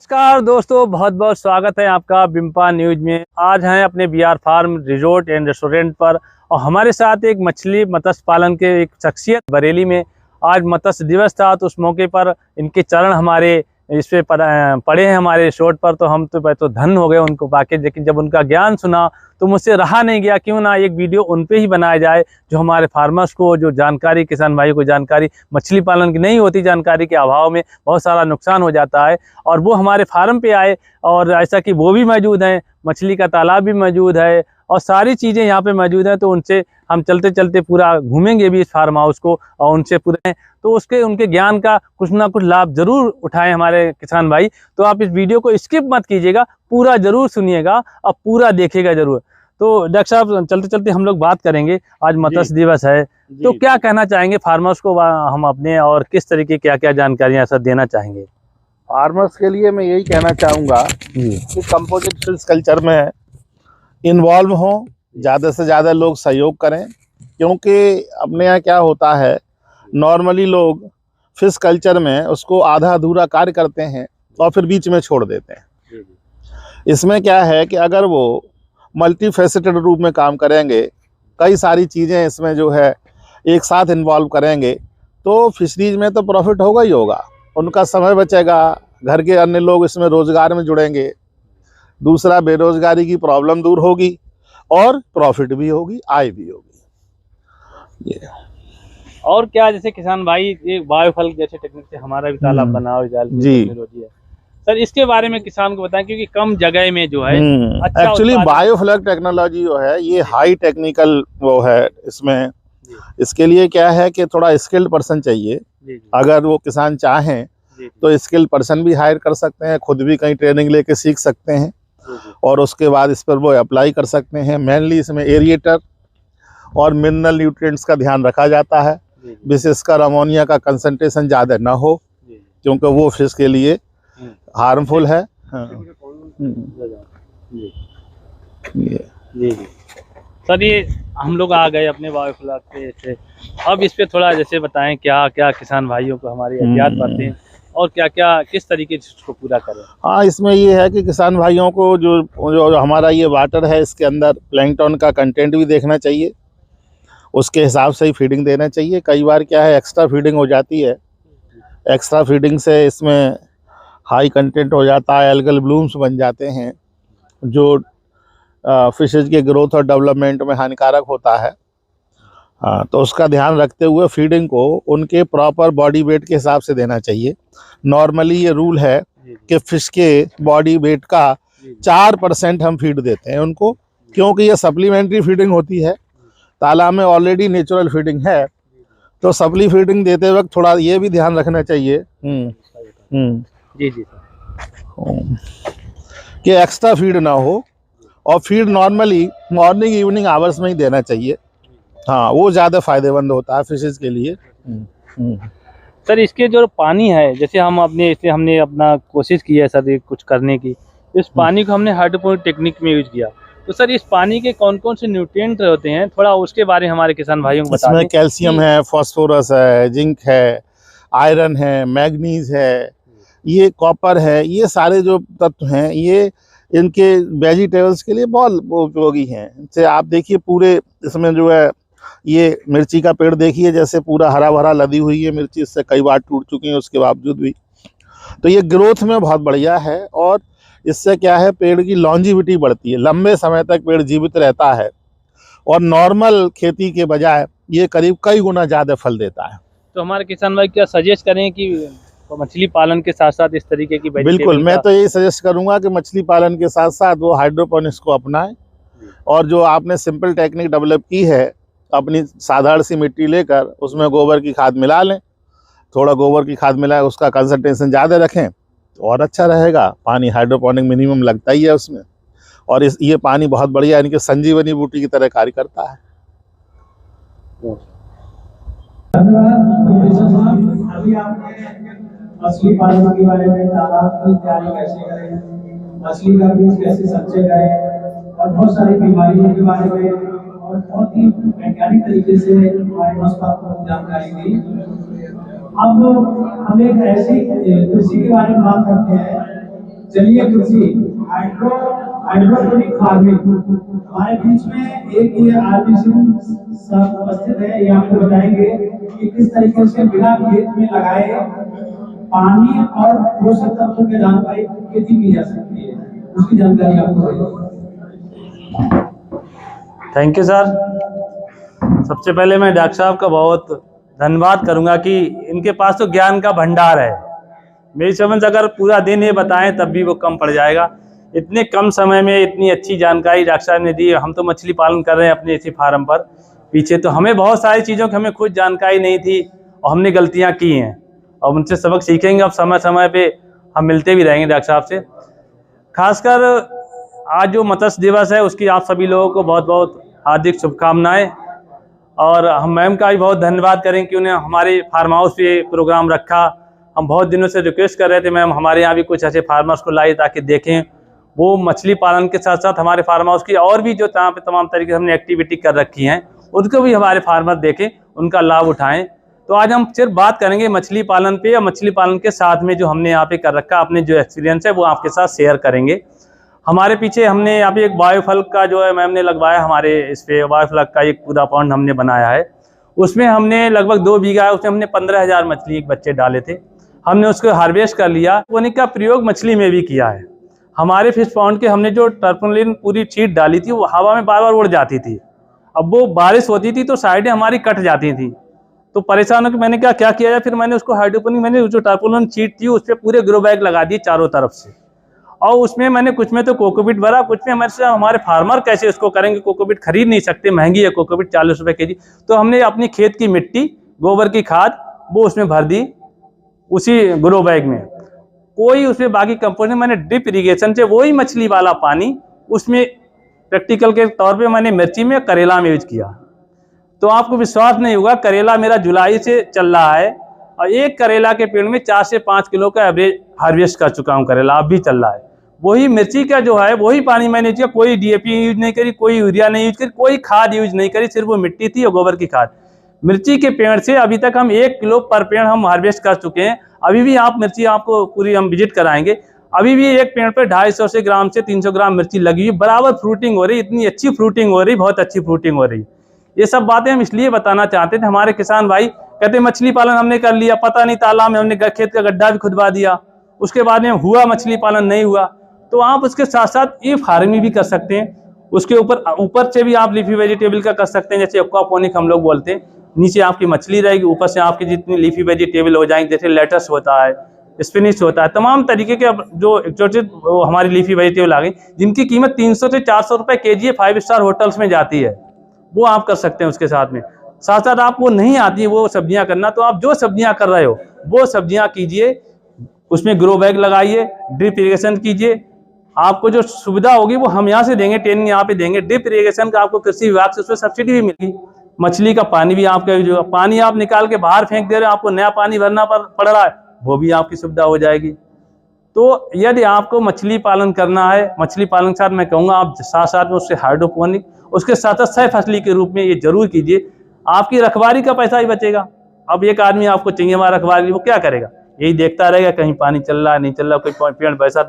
नमस्कार दोस्तों, बहुत बहुत स्वागत है आपका बिम्पा न्यूज में। आज हैं अपने BR farm resort and restaurant पर और हमारे साथ एक मत्स्य पालन के एक शख्सियत बरेली में आज मत्स्य दिवस था, तो उस मौके पर इनके चरण हमारे इस पे पड़े हैं हमारे रिसोर्ट पर। तो हम तो धन्य हो गए उनको पाके, लेकिन जब उनका ज्ञान सुना तो मुझसे रहा नहीं गया, क्यों ना एक वीडियो उन पे ही बनाया जाए जो हमारे फार्मर्स को जो जानकारी, किसान भाई को जानकारी मछली पालन की नहीं होती, जानकारी के अभाव में बहुत सारा नुकसान हो जाता है। और वो हमारे फार्म पे आए और ऐसा कि वो भी मौजूद हैं, मछली का तालाब भी मौजूद है और सारी चीज़ें यहाँ पे मौजूद हैं। तो उनसे हम चलते चलते पूरा घूमेंगे भी इस फार्म हाउस को और उनसे पूरे तो उनके ज्ञान का कुछ ना कुछ लाभ जरूर उठाएं हमारे किसान भाई। तो आप इस वीडियो को स्किप मत कीजिएगा, पूरा जरूर सुनिएगा और पूरा देखिएगा जरूर। तो डॉक्टर साहब, चलते चलते हम लोग बात करेंगे, आज मत्स्य दिवस है, तो क्या कहना चाहेंगे फार्मर्स को हम अपने, और किस तरीके क्या क्या जानकारियाँ ऐसा देना चाहेंगे फार्मर्स के लिए? मैं यही कहना चाहूँगा कि कंपोजिट फिश कल्चर में इन्वॉल्व हों, ज़्यादा से ज़्यादा लोग सहयोग करें, क्योंकि अपने यहाँ क्या होता है, नॉर्मली लोग फिश कल्चर में उसको आधा अधूरा कार्य करते हैं और फिर बीच में छोड़ देते हैं। इसमें क्या है कि अगर वो मल्टी फेसेटेड रूप में काम करेंगे, कई सारी चीज़ें इसमें जो है एक साथ इन्वॉल्व करेंगे, तो फिशरीज में तो प्रॉफिट होगा ही होगा, उनका समय बचेगा, घर के अन्य लोग इसमें रोज़गार में जुड़ेंगे, दूसरा बेरोजगारी की प्रॉब्लम दूर होगी और प्रॉफिट भी होगी, आय भी होगी। ये और क्या, जैसे किसान भाई ये बायोफल जैसे टेक्निक से हमारा भी तालाब बना और जाल जी टेक्नोलॉजी है सर, इसके बारे में किसान को बताएं, क्योंकि कम जगह में जो है एक्चुअली बायोफ्लक टेक्नोलॉजी जो है ये हाई टेक्निकल वो है। इसमें इसके लिए क्या है कि थोड़ा स्किल्ड पर्सन चाहिए। अगर वो किसान चाहें तो स्किल्ड पर्सन भी हायर कर सकते हैं, खुद भी कहीं ट्रेनिंग लेके सीख सकते हैं और उसके बाद इस पर वो अप्लाई कर सकते हैं। मेनली इसमें एरिएटर और मिनरल न्यूट्रिएंट्स का ध्यान रखा जाता है, विशेषकर अमोनिया का कंसंट्रेशन ज़्यादा ना हो, क्योंकि वो फिश के लिए हार्मफुल है। सर, ये हम लोग आ गए अपने बायोफ्लक पे से, अब इस पे थोड़ा जैसे बताएं क्या क्या किसान भाइयों को हमारी एहतियात बरतें और क्या क्या किस तरीके से इसको पूरा करें। हाँ, इसमें ये है कि किसान भाइयों को जो हमारा ये वाटर है, इसके अंदर प्लैंकटन का कंटेंट भी देखना चाहिए, उसके हिसाब से ही फीडिंग देना चाहिए। कई बार क्या है, एक्स्ट्रा फीडिंग हो जाती है, एक्स्ट्रा फीडिंग से इसमें हाई कंटेंट हो जाता है, एल्गल ब्लूम्स बन जाते हैं जो फिशेज के ग्रोथ और डेवलपमेंट में हानिकारक होता है। हाँ, तो उसका ध्यान रखते हुए फीडिंग को उनके प्रॉपर बॉडी वेट के हिसाब से देना चाहिए। नॉर्मली ये रूल है कि फिश के बॉडी वेट का 4% हम फीड देते हैं उनको, क्योंकि ये सप्लीमेंट्री फीडिंग होती है। तालाब में ऑलरेडी नेचुरल फीडिंग है, तो सप्ली फीडिंग देते वक्त थोड़ा ये भी ध्यान रखना चाहिए जी कि एक्स्ट्रा फीड ना हो, और feed normally morning evening hours में ही देना चाहिए। हाँ, वो ज़्यादा फायदेमंद होता है फिशेज के लिए। सर, इसके जो पानी है, जैसे हमने अपना कोशिश की है सर कुछ करने की, इस पानी को हमने हाइड्रोपोनिक टेक्निक में यूज किया, तो सर इस पानी के कौन कौन से न्यूट्रिएंट होते हैं, थोड़ा उसके बारे में हमारे किसान भाइयों को बता दें। इसमें कैल्शियम है, फास्फोरस है, जिंक है, आयरन है, मैग्नीज है, ये कॉपर है, ये सारे जो तत्व हैं ये इनके वेजिटेबल्स के लिए बहुत उपयोगी हैं। जैसे आप देखिए पूरे इसमें जो है ये मिर्ची का पेड़ देखिए, जैसे पूरा हरा भरा लदी हुई है मिर्ची, इससे कई बार टूट चुकी है उसके बावजूद भी। तो ये ग्रोथ में बहुत बढ़िया है और इससे क्या है, पेड़ की लॉन्जिविटी बढ़ती है, लंबे समय तक पेड़ जीवित रहता है और नॉर्मल खेती के बजाय ये करीब कई गुना ज़्यादा फल देता है। तो हमारे किसान भाई क्या सजेस्ट करें कि मछली पालन के साथ साथ इस तरीके की? बिल्कुल, मैं तो यही सजेस्ट करूंगा कि मछली पालन के साथ साथ वो हाइड्रोपोनिक्स को अपनाएं, और जो आपने सिंपल टेक्निक डेवलप की है, अपनी साधारण सी मिट्टी लेकर उसमें गोबर की खाद मिला लें, थोड़ा गोबर की खाद मिलाए, उसका कंसंट्रेशन ज़्यादा रखें तो और अच्छा रहेगा। पानी हाइड्रोपोनिक मिनिमम लगता ही है उसमें, और ये पानी बहुत बढ़िया इनके संजीवनी बूटी की तरह कार्य करता है। अभी आपने मछली पालन के बारे में, तालाब की तैयारी कैसे करें, मछली का बीज कैसे संचय करें और बहुत सारी बीमारियों के बारे में और बहुत ही वैज्ञानिक तरीके से हमारे दोस्त आपको जानकारी दी। अब हम एक ऐसी कृषि के बारे में बात करते हैं जलीय कृषि हाइड्रोपोनिक फार्मिंग। हमारे बीच में एक ये आरपी सिंह उपस्थित है, ये आपको बताएंगे कि किस तरीके से बिना खेत में लगाए पानी और पोषक तत्वों के आधार पर खेती की जा सकती है, उसकी जानकारी आपको देंगे। Thank you sir. सबसे पहले मैं डॉक्टर साहब का बहुत धन्यवाद करूंगा कि इनके पास तो ज्ञान का भंडार है। मेरी समझ अगर पूरा दिन ये बताएं तब भी वो कम पड़ जाएगा। इतने कम समय में इतनी अच्छी जानकारी डॉक्टर साहब ने दी। हम तो मछली पालन कर रहे हैं अपने इसी फार्म पर, पीछे तो हमें बहुत सारी चीज़ों की हमें खुद जानकारी नहीं थी और हमने गलतियाँ की हैं और उनसे सबक सीखेंगे। अब समय समय पे हम मिलते भी रहेंगे डॉक्टर साहब से। खासकर आज जो मत्स्य दिवस है उसकी आप सभी लोगों को बहुत बहुत हार्दिक शुभकामनाएं। और हम मैम का भी बहुत धन्यवाद करें कि उन्हें हमारे फार्म हाउस पे प्रोग्राम रखा। हम बहुत दिनों से रिक्वेस्ट कर रहे थे मैम हमारे यहाँ भी कुछ ऐसे फार्मर्स को लाइए ताकि देखें वो मछली पालन के साथ साथ हमारे फार्म हाउस की और भी जो यहाँ पे तमाम तरीके से हमने एक्टिविटी कर रखी हैं उनको भी हमारे फार्मर देखें, उनका लाभ उठाएं। तो आज हम सिर्फ बात करेंगे मछली पालन पे, या मछली पालन के साथ में जो हमने यहाँ पे कर रखा अपने जो एक्सपीरियंस है वो आपके साथ शेयर करेंगे। हमारे पीछे हमने यहाँ पे एक बायोफ्लक का जो है मैम ने लगवाया, हमारे इस पे बायोफ्लक का एक पूरा पॉन्ड हमने बनाया है। उसमें हमने लगभग 2 बीघा, उसमें हमने 15,000 मछली एक बच्चे डाले थे। हमने उसको हार्वेस्ट कर लिया। टर्पोलिन का प्रयोग मछली में भी किया है। हमारे फिश पॉन्ड के हमने जो टर्पोलिन पूरी शीट डाली थी वो हवा में बार बार उड़ जाती थी। अब वो बारिश होती थी तो साइडें हमारी कट जाती थी, तो परेशान होकर मैंने क्या किया जाए, फिर मैंने उसको हाइड्रोपोनिक, मैंने जो टर्पोलिन शीट थी उस पर पूरे ग्रो बैग लगा दिए चारों तरफ से। और उसमें मैंने कुछ में तो कोकोपीट भरा, कुछ में हमारे फार्मर कैसे उसको करेंगे, कोकोपीट खरीद नहीं सकते, महंगी है कोकोपीट 40 रुपए केजी। तो हमने अपनी खेत की मिट्टी, गोबर की खाद वो उसमें भर दी उसी ग्रो बैग में। कोई उसमें बाकी कंपोनेंट, मैंने ड्रिप इरिगेशन से वही मछली वाला पानी उसमें प्रैक्टिकल के तौर पे मैंने मिर्ची में, करेला में यूज किया। तो आपको विश्वास नहीं होगा, करेला मेरा जुलाई से चल रहा है और एक करेला के पेड़ में 4 से 5 किलो का एवरेज हार्वेस्ट कर चुका हूँ। करेला अब भी चल रहा है। वही मिर्ची का जो है वही पानी मैंने यूज किया, कोई डीएपी यूज नहीं करी, कोई यूरिया नहीं यूज करी, कोई खाद यूज नहीं करी, सिर्फ वो मिट्टी थी और गोबर की खाद। मिर्ची के पेड़ से अभी तक हम 1 किलो पर पेड़ हम हार्वेस्ट कर चुके हैं। अभी भी आप मिर्ची आपको पूरी हम विजिट कराएंगे, अभी भी एक पेड़ पे 250 ग्राम से 300 ग्राम मिर्ची लगी हुई, बराबर फ्रूटिंग हो रही, इतनी अच्छी फ्रूटिंग हो रही, बहुत अच्छी फ्रूटिंग हो रही। ये सब बातें हम इसलिए बताना चाहते थे। हमारे किसान भाई कहते मछली पालन हमने कर लिया, पता नहीं तालाब में हमने खेत का गड्ढा भी खुदवा दिया, उसके बाद में हुआ मछली पालन नहीं हुआ। तो आप उसके साथ साथ ये फार्मिंग भी कर सकते हैं। उसके ऊपर से भी आप लीफी वेजिटेबल का कर सकते हैं, जैसे एक्वापोनिक हम लोग बोलते हैं। नीचे आपकी मछली रहेगी, ऊपर से आपकी जितनी लीफी वेजिटेबल हो जाएंगे, जैसे लेटस होता है, स्पिनिच होता है, तमाम तरीके के जो एक्सोटिक हमारी लीफी वेजिटेबल आ गई, जिनकी कीमत 300 से 400 रुपए केजी 5 स्टार होटल्स में जाती है, वो आप कर सकते हैं। उसके साथ में साथ साथ आप वो नहीं आती है वो सब्जियां करना, तो आप जो सब्जियां कर रहे हो वो सब्जियां कीजिए, उसमें ग्रो बैग लगाइए, ड्रिप इरिगेशन कीजिए। आपको जो सुविधा होगी वो हम यहाँ से देंगे, ट्रेनिंग यहाँ पे देंगे। ड्रिप इरिगेशन का आपको कृषि विभाग से उसमें सब्सिडी भी मिलेगी। मछली का पानी भी आपका, जो पानी आप निकाल के बाहर फेंक दे रहे हो, आपको नया पानी भरना पड़ रहा है, वो भी आपकी सुविधा हो जाएगी। तो यदि आपको मछली पालन करना है, मछली पालन के साथ मैं कहूँगा आप साथ साथ में उससे हाइड्रोपोनिक, उसके साथ साथ सह फसली के रूप में ये जरूर कीजिए। आपकी रखवाली का पैसा ही बचेगा। अब एक आदमी आपको चाहिए वहाँ रखवाली, वो क्या करेगा, यही देखता रहेगा कहीं पानी चल रहा है नहीं चल रहा, कोई पेड़ बैसा।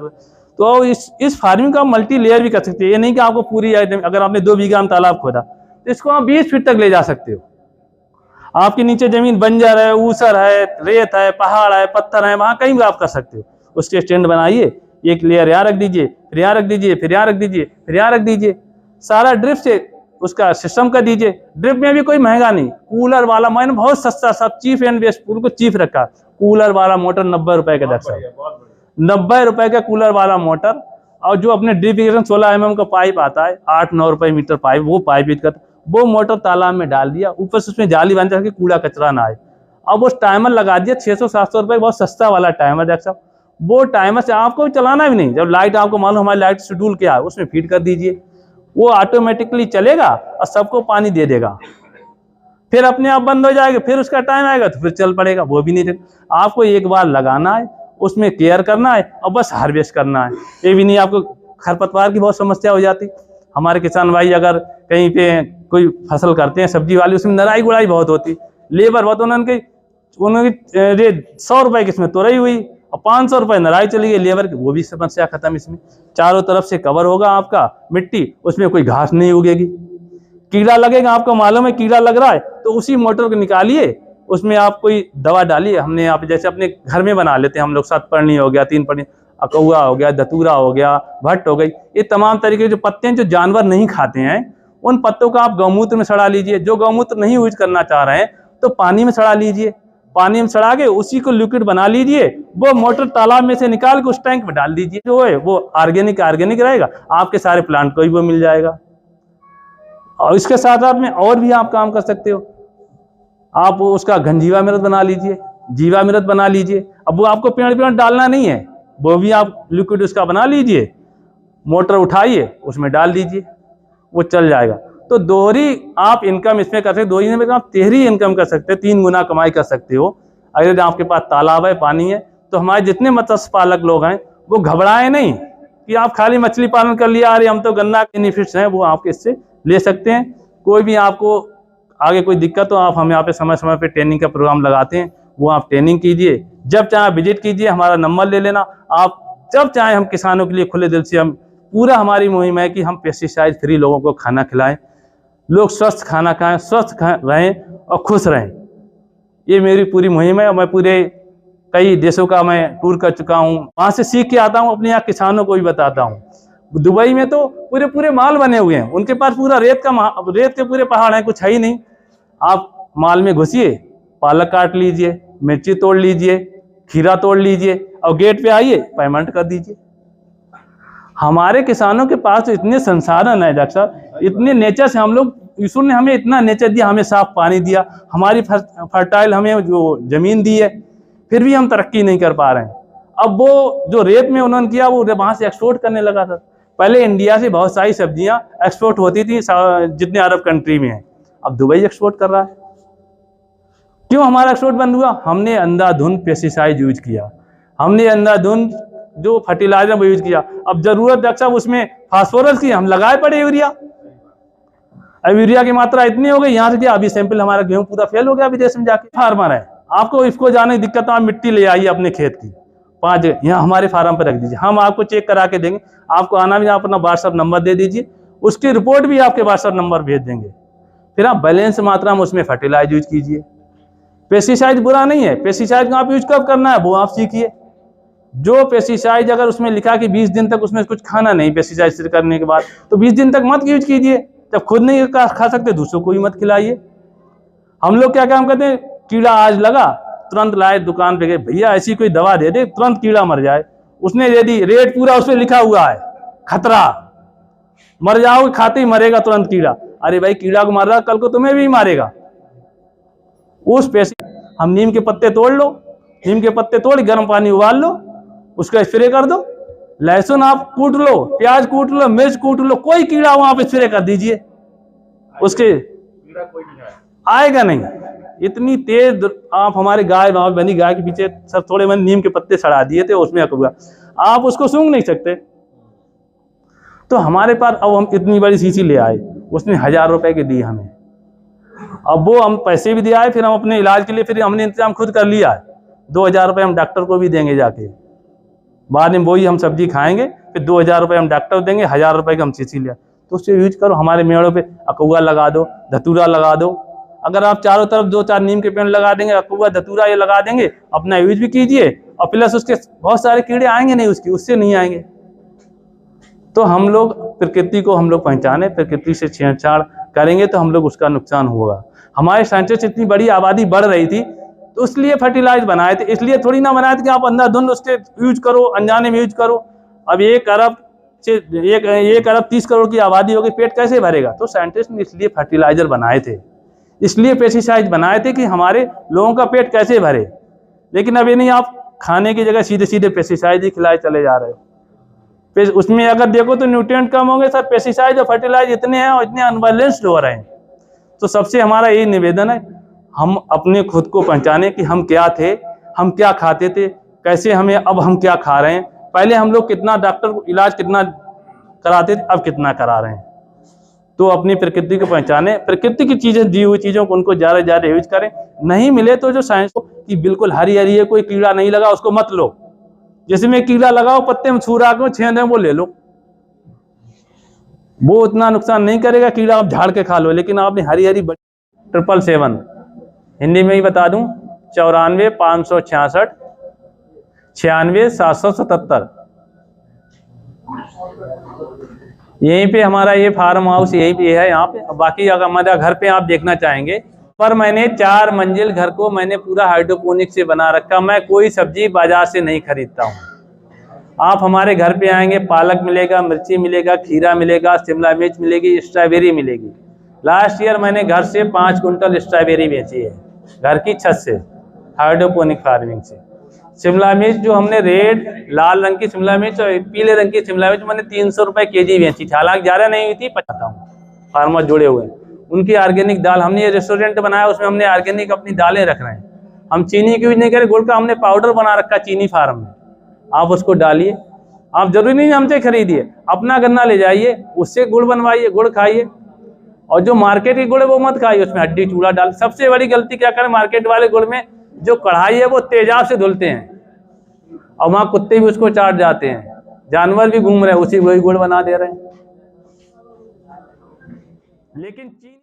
तो इस फार्मिंग का मल्टी लेयर भी कर सकते हैं। ये नहीं कि आपको पूरी, अगर आपने 2 बीघा में तालाब खोदा तो इसको आप 20 फीट तक ले जा सकते हो। आपके नीचे जमीन बंजर है, ऊसर है, रेत है, पहाड़ है, पत्थर है, वहां कहीं भी आप कर सकते हो। उसके स्टैंड बनाइए, एक लेयर यहाँ रख दीजिए, फिर यहाँ रख दीजिए, फिर यहाँ रख दीजिए, फिर यहाँ रख दीजिए, सारा ड्रिप से उसका सिस्टम कर दीजिए। ड्रिप में भी कोई महंगा नहीं, कूलर वाला, मैंने बहुत सस्ता, सब चीफ एंड बेस्ट, पूरे को चीफ रखा। कूलर वाला मोटर 90 रुपए का, डॉक्टर साहब 90 रुपए का कूलर वाला मोटर। और जो अपने ड्रिप इरिगेशन 16 mm का पाइप आता है, 8-9 रुपए मीटर पाइप, वो पाइप यूज करता, वो मोटर तालाब में डाल दिया, ऊपर से उसमें जाली बांध के कूड़ा कचरा ना आए। अब वो टाइमर लगा दिया 600-700 रुपए, बहुत सस्ता वाला टाइमर डॉक्टर साहब। वो टाइमर से आपको चलाना भी नहीं, जब लाइट आपको मालूम हमारी लाइट शेड्यूल क्या है उसमें फीड कर दीजिए, वो ऑटोमेटिकली चलेगा और सबको पानी दे देगा। फिर अपने आप बंद हो जाएगा, फिर उसका टाइम आएगा तो फिर चल पड़ेगा, वो भी नहीं। आपको एक बार लगाना है, उसमें केयर करना है और बस हार्वेस्ट करना है। ये भी नहीं आपको खरपतवार की बहुत समस्या हो जाती। हमारे किसान भाई अगर कहीं पे कोई फसल करते हैं सब्जी वाली, उसमें नराई गुड़ाई बहुत होती, लेबर बहुत, उनकी 100 रुपए की इसमें तोरई हुई और 500 रुपये नराई चली गई लेबर की, वो भी समस्या खत्म। इसमें चारों तरफ से कवर होगा आपका मिट्टी, उसमें कोई घास नहीं उगेगी। कीड़ा लगेगा, आपको मालूम है कीड़ा लग रहा है तो उसी मोटर को निकालिए, उसमें आप कोई दवा डालिए। हमने यहाँ पे जैसे अपने घर में बना लेते हैं हम लोग, 7 पर्णी हो गया, 3 पर्णी, अकौआ हो गया, धतूरा हो गया, भट्ट हो गई, ये तमाम तरीके के जो पत्ते हैं जो जानवर नहीं खाते हैं, उन पत्तों का आप गौमूत्र में सड़ा लीजिए। जो गौमूत्र नहीं यूज करना चाह रहे हैं तो पानी में सड़ा लीजिए, पानी में सड़ा के उसी को लिक्विड बना लीजिए, वो मोटर तालाब में से निकाल के उस टैंक में डाल दीजिए। जो है वो ऑर्गेनिक रहेगा, आपके सारे प्लांट को भी वो मिल जाएगा। और इसके साथ साथ में और भी आप काम कर सकते हो, आप उसका घनजीवामृत बना लीजिए, जीवामृत बना लीजिए। अब वो आपको पेड़ डालना नहीं है, वो भी आप लिक्विड उसका बना लीजिए, मोटर उठाइए उसमें डाल दीजिए, वो चल जाएगा। तो दोहरी आप इनकम इसमें कर सकते, दोहरी में आप 3 इनकम कर सकते हो, 3 गुना कमाई कर सकते हो। अगर आपके पास तालाब है, पानी है, तो हमारे जितने मत्स्य पालक लोग हैं वो घबराए नहीं कि आप खाली मछली पालन कर लिया, अरे हम तो गन्ना के बेनिफिट्स हैं, वो आप इससे ले सकते हैं। कोई भी आपको आगे कोई दिक्कत हो, आप हम यहाँ पे समय समय पे ट्रेनिंग का प्रोग्राम लगाते हैं, वो आप ट्रेनिंग कीजिए, जब चाहे विजिट कीजिए, हमारा नंबर ले लेना। आप जब चाहे, हम किसानों के लिए खुले दिल से, हम पूरा हमारी मुहिम है कि हम पेस्टिसाइड फ्री लोगों को खाना खिलाएं, लोग स्वस्थ खाना खाएं, स्वस्थ रहें और खुश रहें। ये मेरी पूरी मुहिम है। मैं पूरे कई देशों का मैं टूर कर चुका हूँ, वहाँ से सीख के आता हूँ, अपने यहाँ किसानों को भी बताता हूँ। दुबई में तो पूरे माल बने हुए हैं, उनके पास पूरा रेत के पूरे पहाड़ हैं, कुछ है ही नहीं। आप माल में घुसिए, पालक काट लीजिए, मिर्ची तोड़ लीजिए, खीरा तोड़ लीजिए और गेट पे आइए, पेमेंट कर दीजिए। हमारे किसानों के पास तो इतने संसाधन है डॉक्टर साहब, इतने नेचर से हम लोग, ईश्वर ने हमें इतना नेचर दिया, हमें साफ पानी दिया, हमारी फर्टाइल हमें जो जमीन दी है, फिर भी हम तरक्की नहीं कर पा रहे हैं। अब वो जो रेत में उन्होंने किया, वो वहां से एक्सपोर्ट करने लगा था। पहले इंडिया से बहुत सारी सब्जियां एक्सपोर्ट होती थी जितने अरब कंट्री में है, अब दुबई एक्सपोर्ट कर रहा है। क्यों हमारा एक्सपोर्ट बंद हुआ? हमने अंधाधुंध पेस्टिसाइड यूज किया, हमने अंधाधुंध जो फर्टिलाइजर वो यूज किया। अब जरूरत डॉक्टर साहब उसमें फास्फोरस की, हम लगाए पड़े यूरिया। अब यूरिया की मात्रा इतनी हो गई, यहाँ से क्या, अभी सैंपल हमारा गेहूं पूरा फेल हो गया विदेश में जाके। फार्मर है, आपको इसको जाने की दिक्कत, आप मिट्टी ले आइए अपने खेत की 5 यहाँ हमारे फार्म पर रख दीजिए, हम आपको चेक करा के देंगे। आपको आना भी, आप अपना व्हाट्सअप नंबर दे दीजिए, उसकी रिपोर्ट भी आपके व्हाट्सअप नंबर भेज देंगे। फिर आप बैलेंस मात्रा में उसमें फर्टिलाइज यूज कीजिए। पेस्टिसाइड बुरा नहीं है, पेस्टिसाइड का आप यूज कब करना है वो आप सीखिए। जो पेस्टिसाइड अगर उसमें लिखा कि 20 दिन तक उसमें कुछ खाना नहीं, पेस्टिसाइड करने के बाद, तो 20 दिन तक मत यूज कीजिए। जब खुद नहीं खा सकते, दूसरों को भी मत खिलाइए। हम लोग क्या काम करते हैं, कीड़ा आज लगा, तुरंत लाए दुकान पे गए, भैया ऐसी कोई दवा दे दे तुरंत कीड़ा मर जाए। उसने दे दी, रेट पूरा उस पर लिखा हुआ है, खतरा, मर जाओगे, खाते ही मरेगा तुरंत कीड़ा। अरे भाई, कीड़ा को मार रहा, कल को तुम्हें भी मारेगा। उस पैसे हम नीम के पत्ते तोड़ लो, नीम के पत्ते तोड़ गर्म पानी उबाल लो, उसका स्प्रे कर दो। लहसुन आप कूट लो, प्याज कूट लो, मिर्च कूट लो, कोई कीड़ा वहां पे स्प्रे कर दीजिए, उसके आएगा नहीं। इतनी तेज आप हमारे गाय बनी गाय के पीछे सब थोड़े मैंने नीम के पत्ते सड़ा दिए थे, उसमें अकबा, आप उसको सूंघ नहीं सकते। तो हमारे पास अब हम इतनी बड़ी शीशी ले आए, उसने 1000 रुपए के दिए हमें। अब वो हम पैसे भी दिए आए, फिर हम अपने इलाज के लिए फिर हमने इंतजाम खुद कर लिया है। 2000 रुपये हम डॉक्टर को भी देंगे जाके, बाद में वही हम सब्जी खाएंगे, फिर 2000 रुपये हम डॉक्टर देंगे, 1000 रुपये की हम शीशी लिया। तो उससे यूज करो। हमारे मेड़ों पे अकौआ लगा दो, धतूरा लगा दो। अगर आप चारों तरफ 2-4 नीम के पेड़ लगा देंगे, अकौआ धतूरा ये लगा देंगे, अपना यूज भी कीजिए, और प्लस उसके बहुत सारे कीड़े आएंगे नहीं, उससे नहीं आएंगे। तो हम लोग प्रकृति को हम लोग पहचाने, प्रकृति से छेड़छाड़ करेंगे तो हम लोग उसका नुकसान होगा। हमारे साइंटिस्ट इतनी बड़ी आबादी बढ़ रही थी तो इसलिए फर्टिलाइज बनाए थे, इसलिए थोड़ी ना बनाए थे कि आप अंधाधुंध उसके यूज करो, अनजाने में यूज करो। अब 1 अरब से 1 अरब 30 करोड़ की आबादी होगी, पेट कैसे भरेगा? तो साइंटिस्ट ने इसलिए फर्टिलाइजर बनाए थे, इसलिए पेस्टिसाइड बनाए थे कि हमारे लोगों का पेट कैसे भरे। लेकिन अब ये नहीं, आप खाने की जगह सीधे सीधे पेस्टिसाइड ही खिलाए चले जा रहे हो। उसमें अगर देखो तो न्यूट्रिएंट कम होंगे सर, पेस्टिसाइड और फर्टिलाइज इतने हैं और इतने अनबैलेंस्ड हो रहे हैं। तो सबसे हमारा यही निवेदन है, हम अपने खुद को पहचाने कि हम क्या थे, हम क्या खाते थे, कैसे हमें, अब हम क्या खा रहे हैं। पहले हम लोग कितना डॉक्टर को इलाज कितना कराते थे, अब कितना करा रहे हैं। तो अपनी प्रकृति को पहचाने, प्रकृति की चीजें, दी हुई चीजों को उनको ज़्यादा ज़्यादा यूज करें। नहीं मिले तो जो साइंस को कि बिल्कुल हरी हरी है, कोई कीड़ा नहीं लगा, उसको मत लो, जिसमें कीड़ा लगाओ, पत्ते में छू रखो, छेद है वो ले लो, वो उतना नुकसान नहीं करेगा। कीड़ा आप झाड़ के खा लो, लेकिन आपने हरी हरी 777 हिंदी में ही बता दूं, 94 566 96 777। यहीं पे हमारा ये फार्म हाउस यहीं पे है यहाँ पे। बाकी अगर हमारा घर पे आप देखना चाहेंगे, पर मैंने 4 मंजिल घर को मैंने पूरा हाइड्रोपोनिक से बना रखा। मैं कोई सब्जी बाजार से नहीं खरीदता हूँ। आप हमारे घर पे आएंगे, पालक मिलेगा, मिर्ची मिलेगा, खीरा मिलेगा, शिमला मिर्च मिलेगी, स्ट्रॉबेरी मिलेगी। लास्ट ईयर मैंने घर से 5 कुंटल स्ट्रॉबेरी बेची है, घर की छत से, हाइड्रोपोनिक फार्मिंग से। शिमला मिर्च जो हमने रेड लाल रंग की शिमला मिर्च और पीले रंग की शिमला मिर्च मैंने 300 रुपये केजी बेची थी, हालांकि ज़्यादा नहीं हुई थी। बताता हूँ, फार्मर जुड़े हुए हैं, उनकी ऑर्गेनिक दाल। हमने ये रेस्टोरेंट बनाया, उसमें हमने ऑर्गेनिक अपनी दालें रख रहे हैं। हम चीनी की यूज नहीं करें, गुड़ का हमने पाउडर बना रखा चीनी फार्म में। आप उसको डालिए, आप जरूरी नहीं हमसे खरीदिए, अपना गन्ना ले जाइए, उससे गुड़ बनवाइए, गुड़ खाइए। और जो मार्केट की गुड़ है वो मत खाइए, उसमें हड्डी चूड़ा डाल। सबसे बड़ी गलती क्या करें, मार्केट वाले गुड़ में जो कढ़ाई है वो तेजाब से धुलते हैं, और वहाँ कुत्ते भी उसको चाट जाते हैं, जानवर भी घूम रहे हैं, उसी वही गुड़ बना दे रहे हैं। लेकिन चीनी